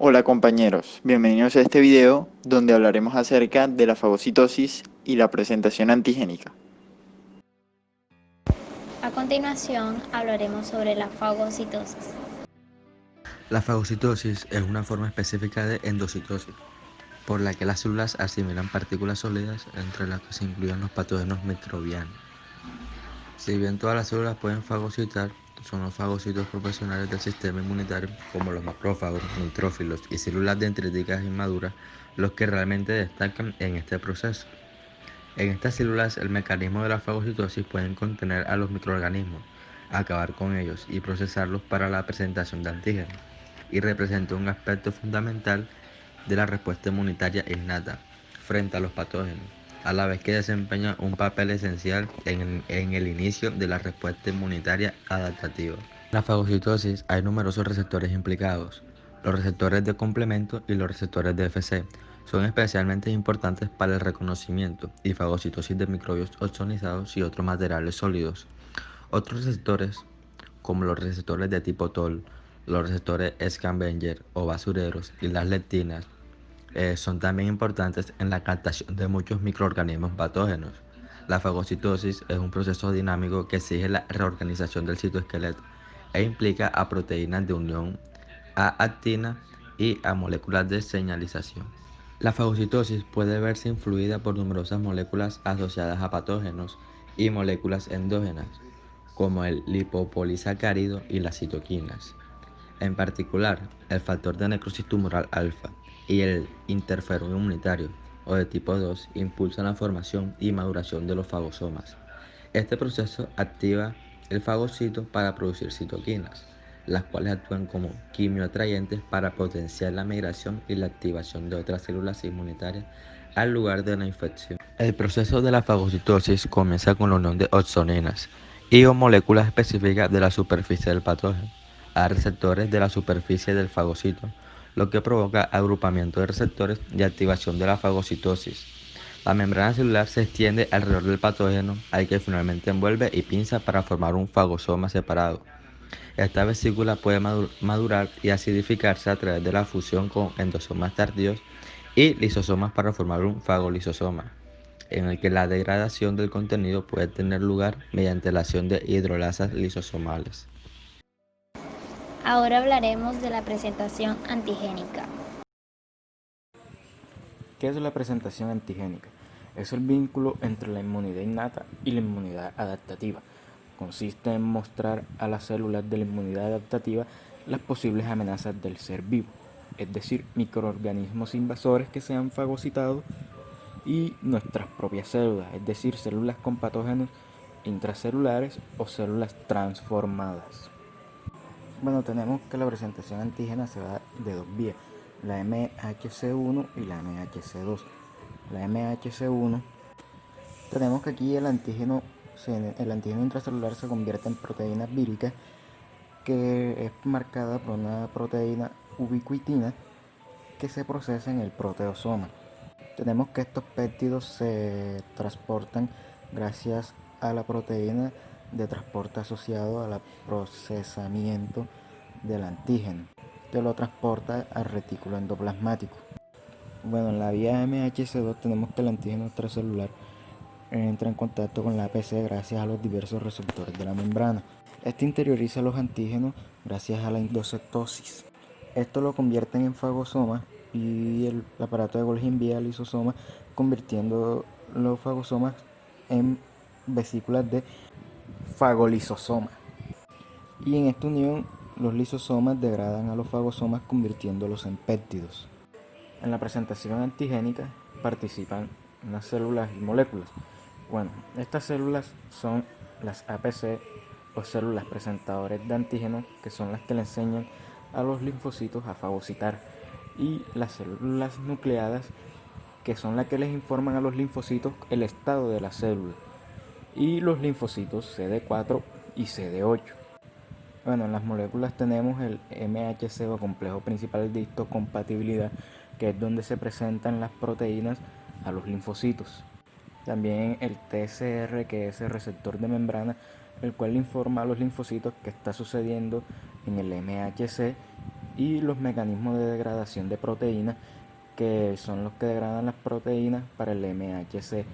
Hola compañeros, bienvenidos a este video donde hablaremos acerca de la fagocitosis y la presentación antigénica. A continuación hablaremos sobre la fagocitosis. La fagocitosis es una forma específica de endocitosis, por la que las células asimilan partículas sólidas entre las que se incluyen los patógenos microbianos. Si bien todas las células pueden fagocitar, son los fagocitos profesionales del sistema inmunitario, como los macrófagos, neutrófilos y células dendríticas inmaduras, los que realmente destacan en este proceso. En estas células, el mecanismo de la fagocitosis puede contener a los microorganismos, acabar con ellos y procesarlos para la presentación de antígenos, y representa un aspecto fundamental de la respuesta inmunitaria innata frente a los patógenos, a la vez que desempeña un papel esencial en el inicio de la respuesta inmunitaria adaptativa. En la fagocitosis hay numerosos receptores implicados. Los receptores de complemento y los receptores de Fc son especialmente importantes para el reconocimiento y fagocitosis de microbios ozonizados y otros materiales sólidos. Otros receptores, como los receptores de tipo Toll, los receptores Scavenger o basureros y las lectinas, son también importantes en la captación de muchos microorganismos patógenos. La fagocitosis es un proceso dinámico que exige la reorganización del citoesqueleto e implica a proteínas de unión, a actina y a moléculas de señalización. La fagocitosis puede verse influida por numerosas moléculas asociadas a patógenos y moléculas endógenas, como el lipopolisacárido y las citoquinas. En particular, el factor de necrosis tumoral alfa y el interferón inmunitario o de tipo 2 impulsan la formación y maduración de los fagosomas. Este proceso activa el fagocito para producir citoquinas, las cuales actúan como quimioatrayentes para potenciar la migración y la activación de otras células inmunitarias al lugar de la infección. El proceso de la fagocitosis comienza con la unión de opsoninas y o moléculas específicas de la superficie del patógeno a receptores de la superficie del fagocito, lo que provoca agrupamiento de receptores y activación de la fagocitosis. La membrana celular se extiende alrededor del patógeno, al que finalmente envuelve y pinza para formar un fagosoma separado. Esta vesícula puede madurar y acidificarse a través de la fusión con endosomas tardíos y lisosomas para formar un fagolisosoma, en el que la degradación del contenido puede tener lugar mediante la acción de hidrolasas lisosomales. Ahora hablaremos de la presentación antigénica. ¿Qué es la presentación antigénica? Es el vínculo entre la inmunidad innata y la inmunidad adaptativa. Consiste en mostrar a las células de la inmunidad adaptativa las posibles amenazas del ser vivo, es decir, microorganismos invasores que se han fagocitado y nuestras propias células, es decir, células con patógenos intracelulares o células transformadas. Bueno, tenemos que la presentación antígena se da de dos vías, la MHC1 y la MHC2. La MHC1, tenemos que aquí el antígeno intracelular se convierte en proteínas víricas, que es marcada por una proteína ubiquitina que se procesa en el proteosoma. Tenemos que estos péptidos se transportan gracias a la proteína de transporte asociado al procesamiento del antígeno, que lo transporta al retículo endoplasmático. Bueno, en la vía MHC2 tenemos que el antígeno extracelular entra en contacto con la APC gracias a los diversos receptores de la membrana. Este interioriza los antígenos gracias a la endocitosis. Esto lo convierte en fagosomas y el aparato de Golgi envía al lisosoma, convirtiendo los fagosomas en vesículas de fagolisosoma. Y en esta unión, los lisosomas degradan a los fagosomas, convirtiéndolos en péptidos. En la presentación antigénica participan unas células y moléculas. Bueno, estas células son las APC o células presentadoras de antígenos, que son las que le enseñan a los linfocitos a fagocitar, y las células nucleadas, que son las que les informan a los linfocitos el estado de la célula, y los linfocitos CD4 y CD8. Bueno, en las moléculas tenemos el MHC o complejo principal de histocompatibilidad, que es donde se presentan las proteínas a los linfocitos. También el TCR, que es el receptor de membrana, el cual informa a los linfocitos qué está sucediendo en el MHC y los mecanismos de degradación de proteínas, que son los que degradan las proteínas para el MHC